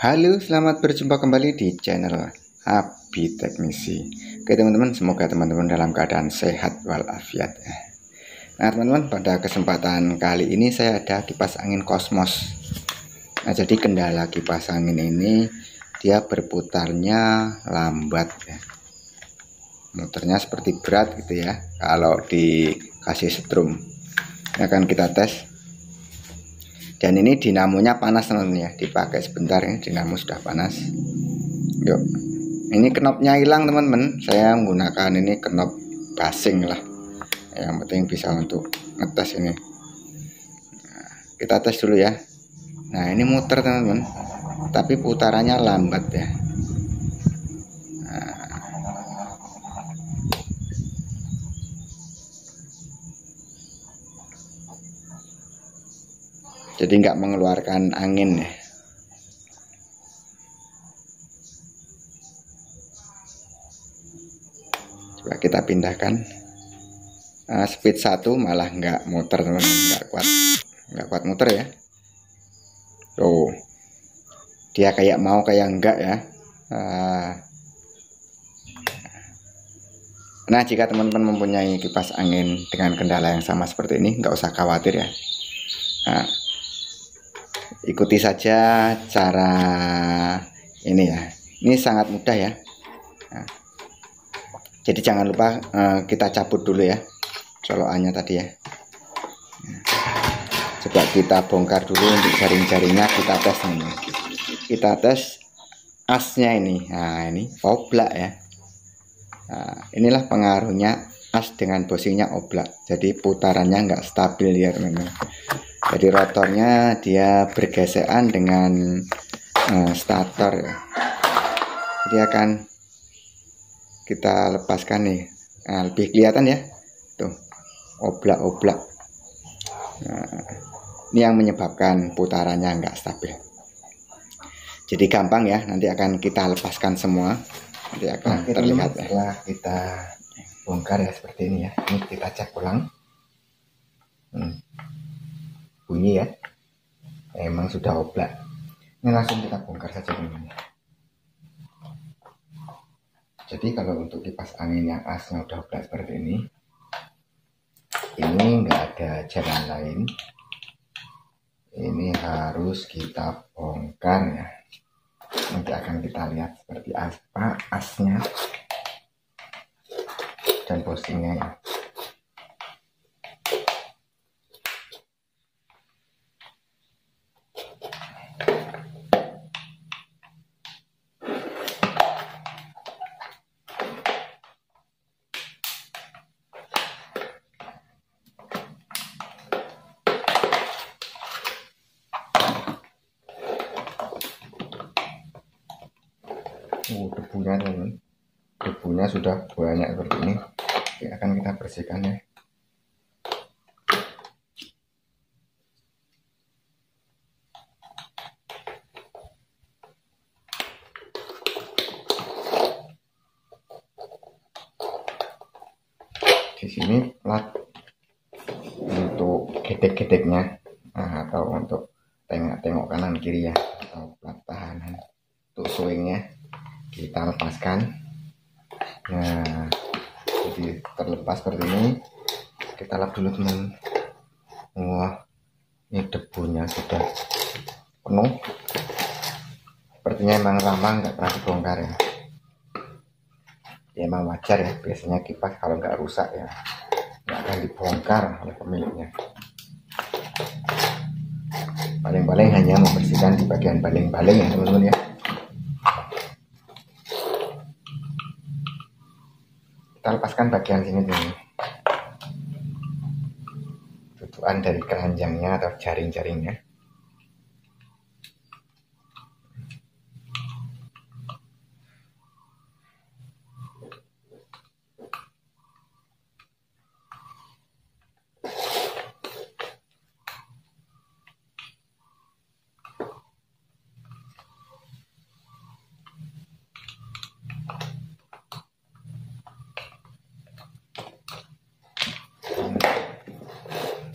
Halo, selamat berjumpa kembali di channel Abi Teknisi. Oke teman-teman, semoga teman-teman dalam keadaan sehat walafiat. Nah teman-teman, pada kesempatan kali ini saya ada kipas angin Cosmos. Nah jadi kendala kipas angin ini dia berputarnya lambat ya. Muternya seperti berat gitu ya kalau dikasih setrum. Ini akan kita tes. Dan ini dinamonya panas teman-teman ya, dipakai sebentar ini dinamo sudah panas. Yuk, ini knopnya hilang teman-teman. Saya menggunakan ini knop basing lah. Yang penting bisa untuk ngetes ini. Nah, kita tes dulu ya. Nah ini muter teman-teman, tapi putarannya lambat ya. Jadi nggak mengeluarkan angin ya. Coba kita pindahkan. Speed 1 malah nggak muter teman-teman, nggak kuat muter ya. Tuh, dia kayak mau kayak enggak ya. Nah jika teman-teman mempunyai kipas angin dengan kendala yang sama seperti ini, nggak usah khawatir ya. Nah, ikuti saja cara ini ya. Ini sangat mudah ya. Nah, jadi jangan lupa kita cabut dulu ya colokannya tadi ya. Coba kita bongkar dulu untuk jaring-jaringnya, kita tes ini. Kita tes asnya ini. Nah ini oblak ya. Nah, inilah pengaruhnya as dengan bosingnya oblak. Jadi putarannya nggak stabil ya teman-teman. Jadi rotornya dia bergesekan dengan stator ya. Jadi akan kita lepaskan nih. Nah, lebih kelihatan ya tuh oblak-oblak. Nah, ini yang menyebabkan putarannya nggak stabil. Jadi gampang ya, nanti akan kita lepaskan semua, nanti akan terlihat ya. Setelah kita bongkar ya seperti ini ya, ini kita cek ulang. Bunyi ya, emang sudah oblak. Ini langsung kita bongkar saja teman-teman. Jadi kalau untuk kipas angin yang asnya udah oblak seperti ini nggak ada jalan lain. Ini harus kita bongkar ya. Nanti akan kita lihat seperti apa asnya dan postingnya ya. Debunya teman, debunya sudah banyak seperti ini. Oke, akan kita bersihkan ya. Di sini plat untuk gedek-gedeknya, atau untuk tengok kanan kiri ya, atau plat tahanan untuk swingnya kita lepaskan. Nah jadi terlepas seperti ini, kita lap dulu teman. Wah ini debunya sudah penuh, sepertinya emang lama nggak pernah dibongkar ya. Ya emang wajar ya, biasanya kipas kalau nggak rusak ya nggak akan dibongkar oleh pemiliknya. Paling-paling hanya membersihkan di bagian baling-baling ya teman-teman ya. Kita lepaskan bagian sini dulu, tutupan dari keranjangnya atau jaring-jaringnya.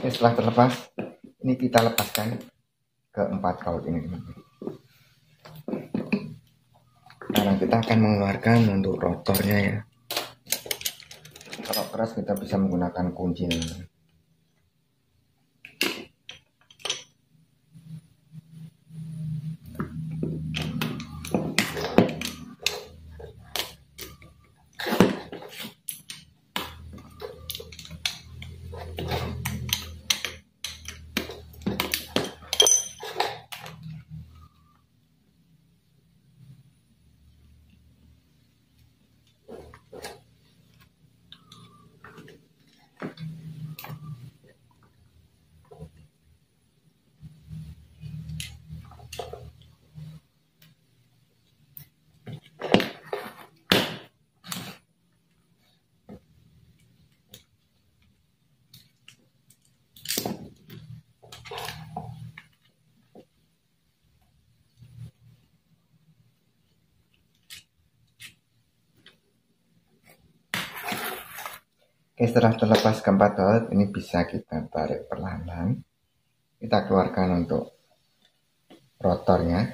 Ini setelah terlepas, ini kita lepaskan ke 4 kaut ini. kita akan mengeluarkan untuk rotornya ya. Kalau keras kita bisa menggunakan kunci. Oke, setelah terlepas keempat dot, ini bisa kita tarik perlahan. Kita keluarkan untuk rotornya.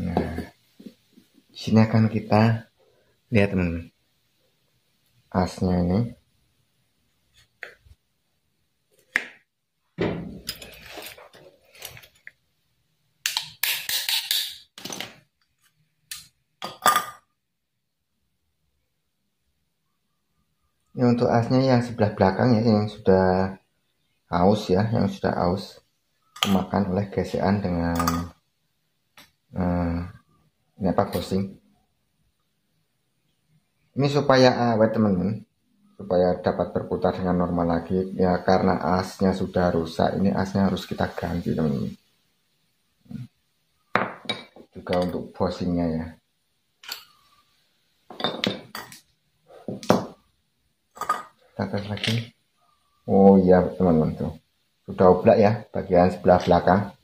Nah, di sini akan kita lihat teman-teman, asnya ini. Ini untuk asnya yang sebelah belakang ya, yang sudah aus ya, yang sudah aus kemakan oleh gesekan dengan ini apa, bosing. Ini supaya awet teman-teman, supaya dapat berputar dengan normal lagi ya, karena asnya sudah rusak. Ini asnya harus kita ganti teman-teman. Juga untuk bosingnya ya. Kita tes lagi. Oh iya teman-teman, tuh sudah oblak ya bagian sebelah belakang.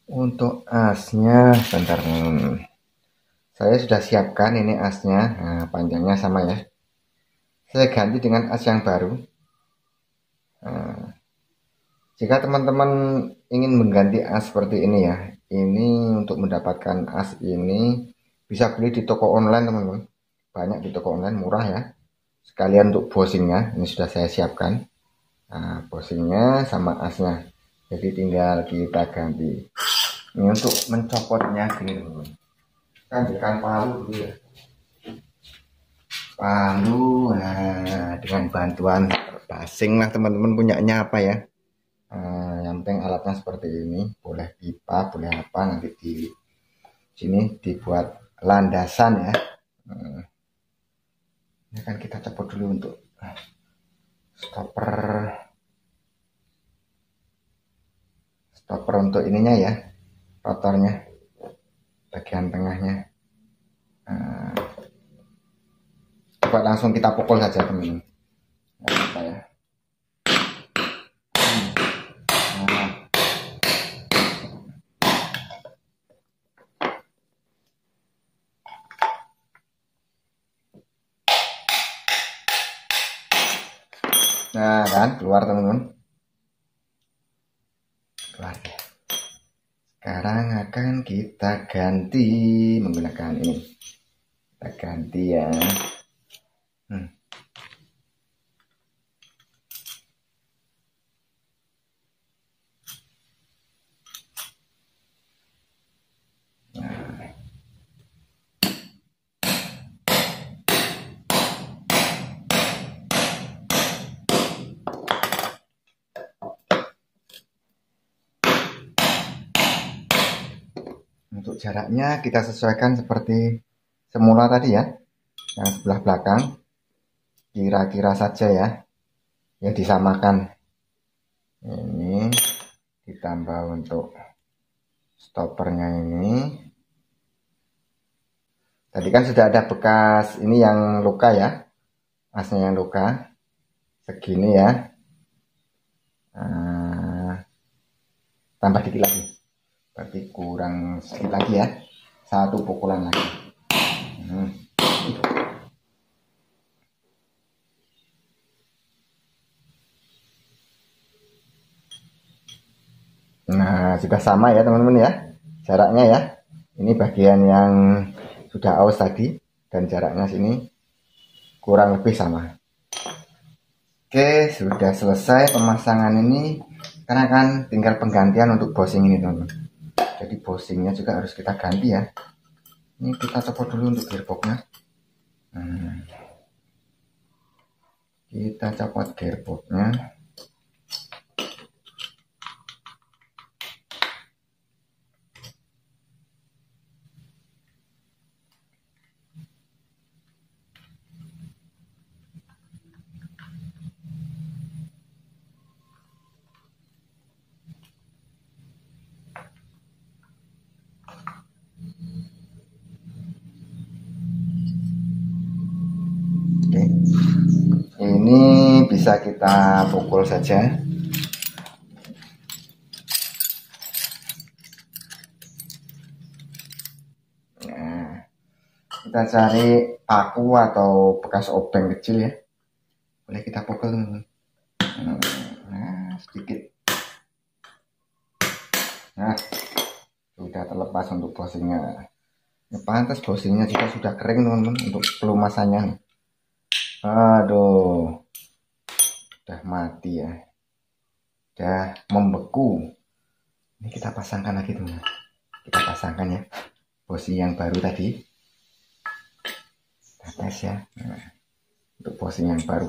Untuk asnya bentar, saya sudah siapkan ini asnya. Nah, panjangnya sama ya, saya ganti dengan as yang baru. Nah, jika teman-teman ingin mengganti as seperti ini ya, ini untuk mendapatkan as ini bisa beli di toko online teman-teman. Banyak di toko online, murah ya. Sekalian untuk bosingnya, ini sudah saya siapkan. Nah, bosingnya sama asnya, jadi tinggal kita ganti. Ini untuk mencopotnya gini teman-teman. Kita ambilkan palu dulu ya. Palu, nah dengan bantuan basing lah teman-teman, punyanya apa ya. Yang penting alatnya seperti ini, boleh pipa, boleh apa, nanti di sini dibuat landasan ya. Ini akan kita copot dulu untuk stopper untuk ininya ya, rotornya, bagian tengahnya. Coba langsung kita pukul saja teman-teman. Nggak apa ya. Nah kan keluar teman-teman, keluar ya. Sekarang akan kita ganti menggunakan ini, kita ganti ya. Untuk jaraknya kita sesuaikan seperti semula tadi ya, yang sebelah belakang, kira-kira saja ya, ya disamakan. Ini ditambah untuk stoppernya ini. Tadi kan sudah ada bekas ini yang luka ya, asnya yang luka, segini ya. Tambah dikit lagi, berarti kurang sedikit lagi ya, satu pukulan lagi. Nah, sudah sama ya teman-teman ya jaraknya ya. Ini bagian yang sudah aus tadi dan jaraknya sini kurang lebih sama. Oke, sudah selesai pemasangan ini. Karena kan tinggal penggantian untuk bosing ini teman-teman. Jadi bosingnya juga harus kita ganti ya. Ini kita copot dulu untuk gearboxnya. Kita copot gearboxnya. Oke. Ini bisa kita pukul saja. Nah, kita cari paku atau bekas obeng kecil ya. Boleh kita pukul teman-teman. Nah, sedikit. Nah, sudah terlepas untuk bosingnya. Ya, pantas bosingnya juga sudah kering teman-teman untuk pelumasannya. Aduh, udah mati ya, udah membeku. Ini kita pasangkan lagi teman-teman. Kita pasangkan ya bosing yang baru tadi. Kita tes ya. Nah, untuk bosing yang baru.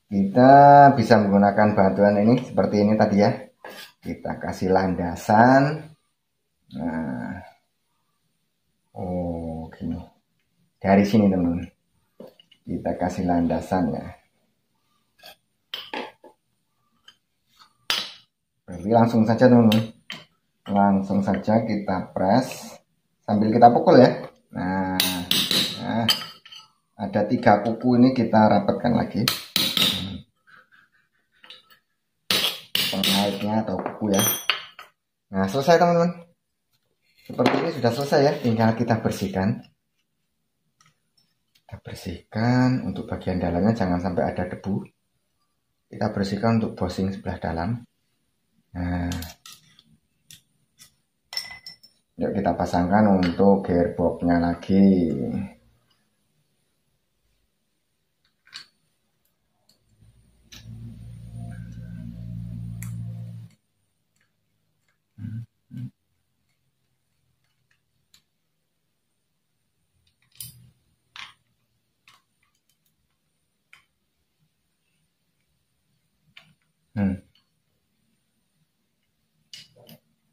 Kita bisa menggunakan bantuan ini seperti ini tadi ya. Kita kasih landasan. Nah, oh gini. Dari sini teman-teman. Kita kasih landasan ya. Berarti langsung saja teman-teman. Langsung saja kita press sambil kita pukul ya. Nah, ada 3 kuku ini kita rapatkan lagi. Pengaitnya atau kuku ya. Nah, selesai teman-teman. Seperti ini sudah selesai ya. Tinggal kita bersihkan. Kita bersihkan untuk bagian dalamnya jangan sampai ada debu. Kita bersihkan untuk bosing sebelah dalam. Nah, yuk kita pasangkan untuk gearboxnya lagi.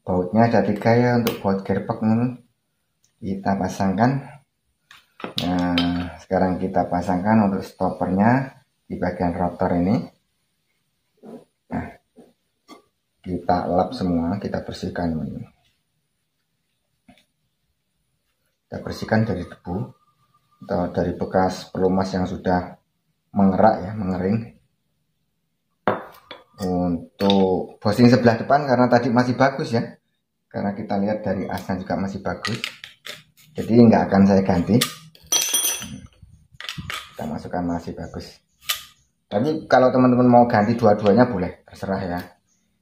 Bautnya ada 3 ya untuk baut gearbox kita pasangkan. Nah, sekarang kita pasangkan untuk stoppernya di bagian rotor ini. Nah, kita lap semua, kita bersihkan ini. Kita bersihkan dari debu atau dari bekas pelumas yang sudah mengerak ya, mengering. Untuk bosing sebelah depan karena tadi masih bagus ya, karena kita lihat dari asnya juga masih bagus, jadi nggak akan saya ganti. Kita masukkan masih bagus, tapi kalau teman-teman mau ganti dua-duanya boleh, terserah ya,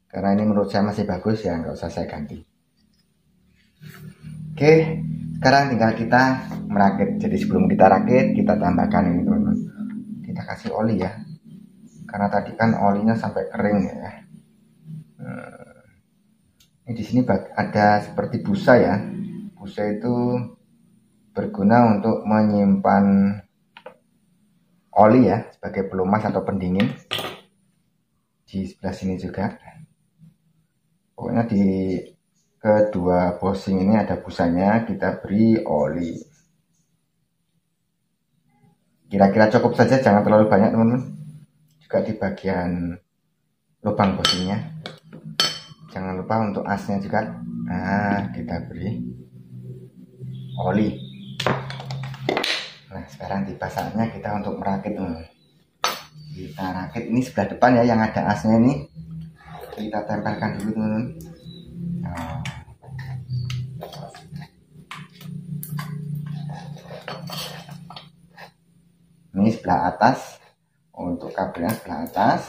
karena ini menurut saya masih bagus ya, nggak usah saya ganti. Oke, sekarang tinggal kita merakit. Jadi sebelum kita rakit, kita tambahkan ini teman-teman, kita kasih oli ya, karena tadi kan olinya sampai kering ya. Ini di sini ada seperti busa ya. Busa itu berguna untuk menyimpan oli ya, sebagai pelumas atau pendingin. Di sebelah sini juga. Pokoknya di kedua bosing ini ada busanya, kita beri oli. Kira-kira cukup saja, jangan terlalu banyak teman-teman. Juga di bagian lubang bosingnya. Jangan lupa untuk asnya juga. Nah, kita beri oli. Nah, sekarang tiba saatnya kita untuk merakit. Kita rakit ini sebelah depan ya, yang ada asnya ini. Kita tempelkan dulu teman-teman. Ini sebelah atas, untuk kabelnya sebelah atas.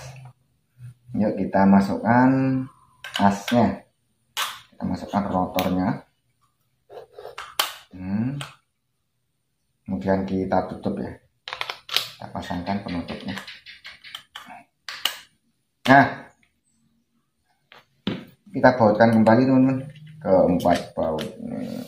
Yuk kita masukkan asnya, kita masukkan rotornya. Kemudian kita tutup ya, kita pasangkan penutupnya. Nah, kita bautkan kembali teman-teman ke 4 baut ini.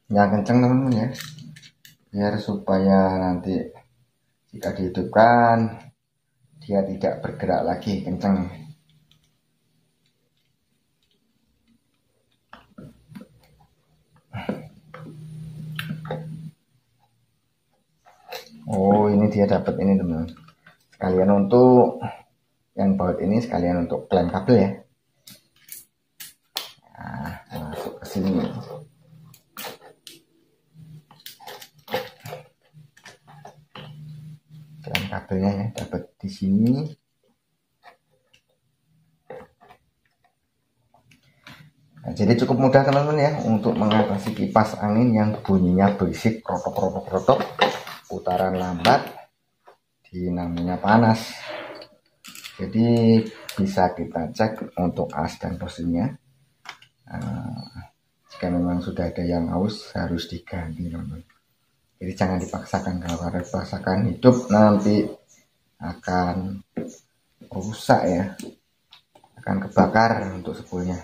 Yang kenceng teman-teman ya, biar supaya nanti jika dihidupkan dia tidak bergerak lagi, kenceng. Oh, ini dia dapat ini teman-teman, sekalian untuk yang baut ini, sekalian untuk klem kabel ya. Nah, masuk ke sini. Klem kabelnya ya, dapat di sini. Nah, jadi cukup mudah teman-teman ya untuk mengatasi kipas angin yang bunyinya berisik, rotok, putaran lambat, dinamonya panas. Jadi bisa kita cek untuk as dan posisinya. Jika memang sudah ada yang aus, harus diganti teman-teman. Jadi jangan dipaksakan, kalau ada dipaksakan hidup nanti akan rusak ya, akan kebakar untuk spoolnya.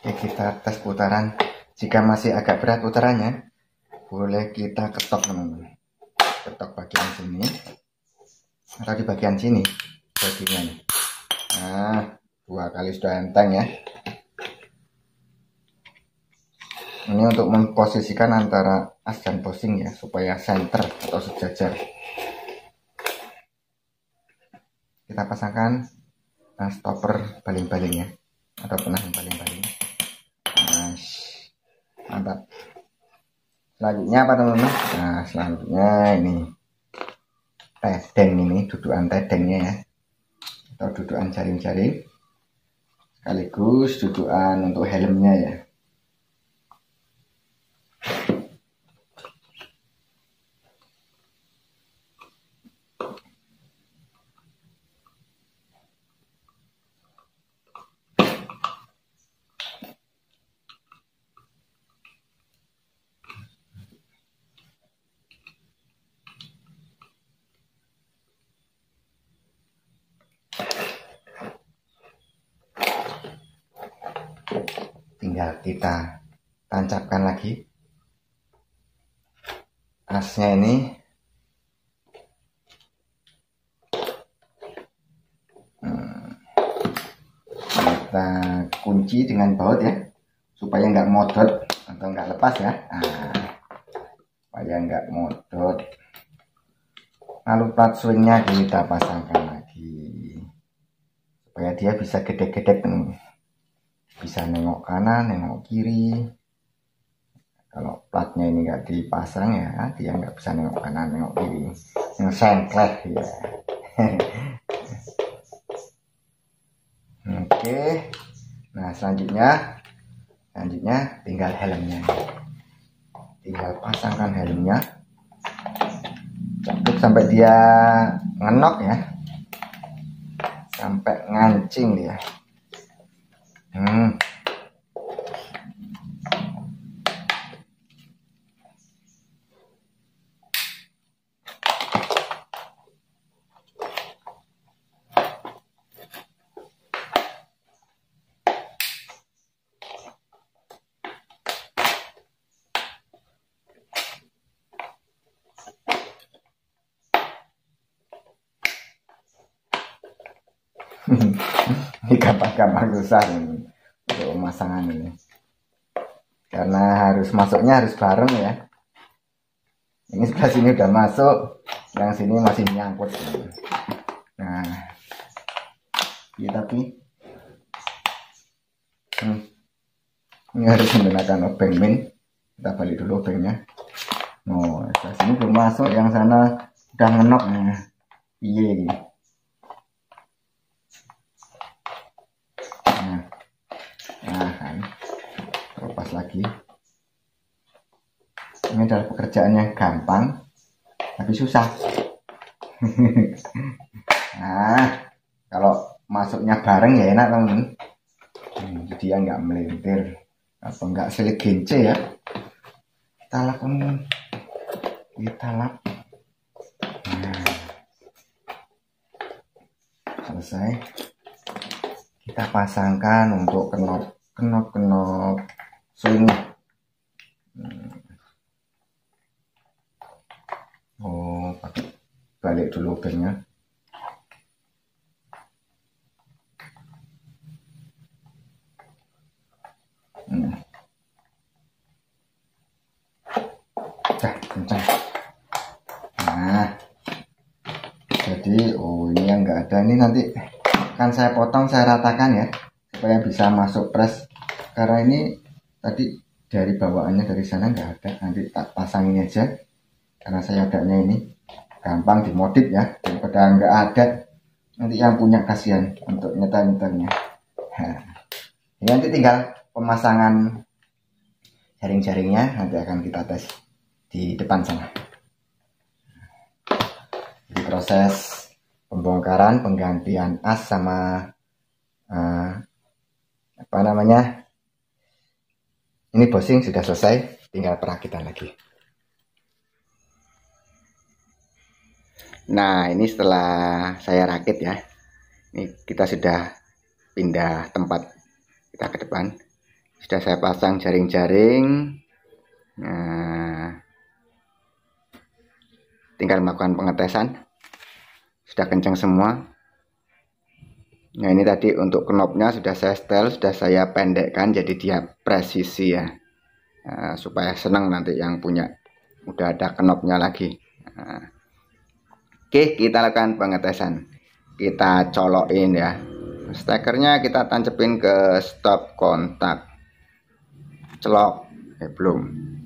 Oke, kita tes putaran. Jika masih agak berat putarannya, boleh kita ketok teman-teman. Ketok bagian sini atau di bagian sini bagiannya nih. Nah, 2 kali sudah enteng ya. Ini untuk memposisikan antara as dan posing ya, supaya center atau sejajar. Kita pasangkan stopper baling-balingnya atau penahan baling-balingnya. Mantap. Selanjutnya apa teman-teman? Nah, selanjutnya ini tedeng, ini dudukan tedengnya ya, atau dudukan jaring-jaring, sekaligus dudukan untuk helmnya ya. Tinggal kita tancapkan lagi asnya ini. Kita kunci dengan baut ya, supaya nggak modot atau nggak lepas ya. Supaya nggak modot. Lalu plat swingnya kita pasangkan lagi, supaya dia bisa gede-gede, bisa nengok kanan, nengok kiri. Kalau platnya ini nggak dipasang ya, dia nggak bisa nengok kanan, nengok kiri, yang sengklek ya. Oke, nah selanjutnya tinggal helmnya. Tinggal pasangkan helmnya, cukup sampai dia ngenok ya, sampai ngancing dia. Ini gampang-gampang susah ini untuk pemasangan ini, karena masuknya harus bareng ya. Ini sebelah sini udah masuk, yang sini masih nyangkut. Nah, ini tapi ini harus menggunakan obeng min. Kita balik dulu obengnya. Oh, sebelah sini belum masuk, yang sana udah ngenok. Nah, iya ini. Nah kan, lepas lagi. Ini adalah pekerjaan yang gampang tapi susah. Nah, kalau masuknya bareng ya enak teman-teman. Jadi ya nggak melintir apa nggak selegence ya. Kita lap teman-teman. Kita lap. Nah, selesai. Kita pasangkan untuk kenop swing. Oh, pakai balik dulu obengnya. Kencang. Nah, jadi ini yang nggak ada ini nanti kan saya potong, saya ratakan ya supaya bisa masuk press, karena ini tadi dari bawaannya dari sana nggak ada, nanti tak pasangin aja karena saya adanya ini gampang dimodif ya, daripada nggak ada nanti yang punya kasihan untuk nyetel-nyetelnya. Nah, ini nanti tinggal pemasangan jaring-jaringnya, nanti akan kita tes di depan sana. Di proses pembongkaran, penggantian as sama apa namanya, ini bosing sudah selesai, tinggal perakitan lagi. Nah, ini setelah saya rakit ya, ini kita sudah pindah tempat kita ke depan, sudah saya pasang jaring-jaring. Nah, tinggal melakukan pengetesan, sudah kencang semua. Nah, ini tadi untuk knopnya sudah saya setel, sudah saya pendekkan jadi dia presisi ya, supaya senang nanti yang punya, udah ada knopnya lagi. Nah, oke, kita lakukan pengetesan. Kita colokin ya, stekernya kita tancepin ke stop kontak. Celok, belum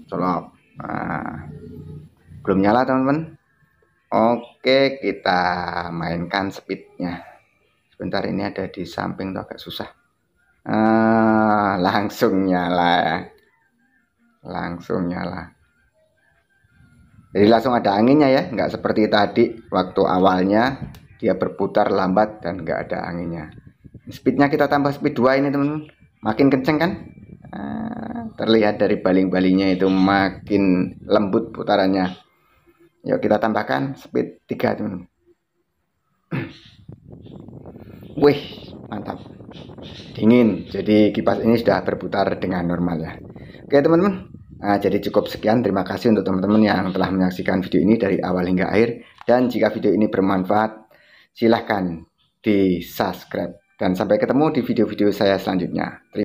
colok. Nah, belum nyala teman-teman. Oke, kita mainkan speednya. Sebentar, ini ada di samping tuh agak susah. Langsung nyala, langsung nyala. Jadi langsung ada anginnya ya, nggak seperti tadi waktu awalnya dia berputar lambat dan nggak ada anginnya. Speednya kita tambah speed 2 ini teman-teman, makin kenceng kan. Terlihat dari baling-balingnya itu makin lembut putarannya. Yuk kita tambahkan speed 3 teman-teman. Wih, mantap, dingin. Jadi kipas ini sudah berputar dengan normal ya. Oke teman-teman, jadi cukup sekian. Terima kasih untuk teman-teman yang telah menyaksikan video ini dari awal hingga akhir. Dan jika video ini bermanfaat, silahkan di subscribe. Dan sampai ketemu di video-video saya selanjutnya.